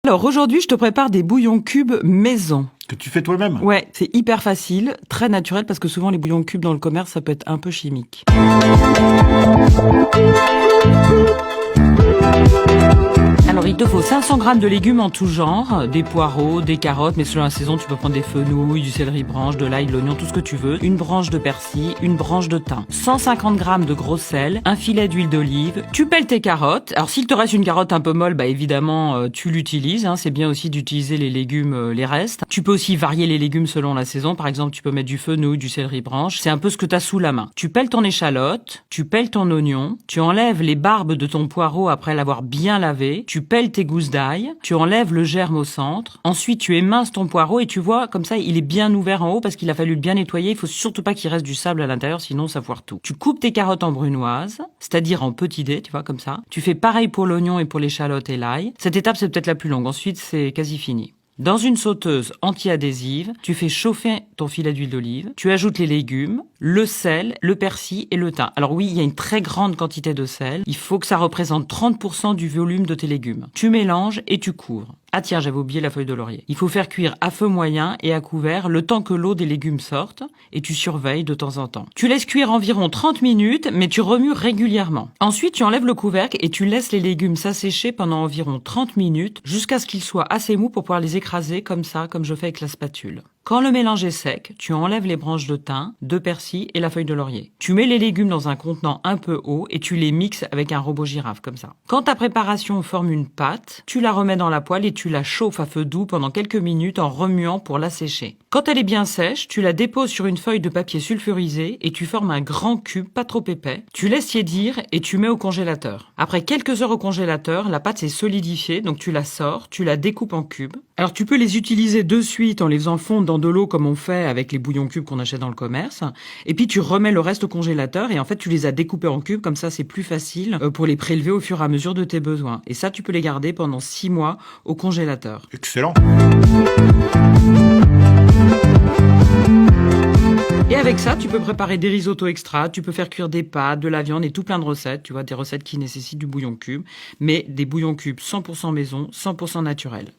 Alors aujourd'hui, je te prépare des bouillons cubes maison. Que tu fais toi-même? Ouais, c'est hyper facile, très naturel, parce que souvent les bouillons cubes dans le commerce, ça peut être un peu chimique. Alors il te faut 500 g de légumes en tout genre, des poireaux, des carottes, mais selon la saison tu peux prendre des fenouils, du céleri branche, de l'ail, de l'oignon, tout ce que tu veux, une branche de persil, une branche de thym, 150 g de gros sel, un filet d'huile d'olive, tu pelles tes carottes. Alors s'il te reste une carotte un peu molle, bah évidemment tu l'utilises, c'est bien aussi d'utiliser les légumes, les restes. Tu peux aussi varier les légumes selon la saison, par exemple tu peux mettre du fenouil, du céleri branche, c'est un peu ce que tu as sous la main. Tu pelles ton échalote, tu pelles ton oignon, tu enlèves les barbes de ton poireau après l'avoir bien lavé, tu pelles tes gousses d'ail, tu enlèves le germe au centre, ensuite tu éminces ton poireau et tu vois comme ça il est bien ouvert en haut parce qu'il a fallu le bien nettoyer, il faut surtout pas qu'il reste du sable à l'intérieur sinon ça foire tout. Tu coupes tes carottes en brunoise, c'est-à-dire en petits dés, tu vois comme ça. Tu fais pareil pour l'oignon et pour l'échalote et l'ail. Cette étape c'est peut-être la plus longue, ensuite c'est quasi fini. Dans une sauteuse anti-adhésive, tu fais chauffer ton filet d'huile d'olive, tu ajoutes les légumes, le sel, le persil et le thym. Alors oui, il y a une très grande quantité de sel, il faut que ça représente 30% du volume de tes légumes. Tu mélanges et tu couvres. Ah tiens, j'avais oublié la feuille de laurier. Il faut faire cuire à feu moyen et à couvert le temps que l'eau des légumes sorte et tu surveilles de temps en temps. Tu laisses cuire environ 30 minutes, mais tu remues régulièrement. Ensuite, tu enlèves le couvercle et tu laisses les légumes s'assécher pendant environ 30 minutes jusqu'à ce qu'ils soient assez mous pour pouvoir les écraser comme ça, comme je fais avec la spatule. Quand le mélange est sec, tu enlèves les branches de thym, de persil et la feuille de laurier. Tu mets les légumes dans un contenant un peu haut et tu les mixes avec un robot girafe comme ça. Quand ta préparation forme une pâte, tu la remets dans la poêle et tu la chauffes à feu doux pendant quelques minutes en remuant pour la sécher. Quand elle est bien sèche, tu la déposes sur une feuille de papier sulfurisé et tu formes un grand cube pas trop épais. Tu laisses tiédir et tu mets au congélateur. Après quelques heures au congélateur, la pâte s'est solidifiée, donc tu la sors, tu la découpes en cubes. Alors tu peux les utiliser de suite en les faisant fondre dans de l'eau comme on fait avec les bouillons cubes qu'on achète dans le commerce. Et puis tu remets le reste au congélateur et en fait tu les as découpés en cubes, comme ça c'est plus facile pour les prélever au fur et à mesure de tes besoins. Et ça tu peux les garder pendant 6 mois au congélateur. Excellent. Et avec ça, tu peux préparer des risottos extra, tu peux faire cuire des pâtes, de la viande et tout plein de recettes, tu vois, des recettes qui nécessitent du bouillon cube, mais des bouillons cubes 100% maison, 100% naturels.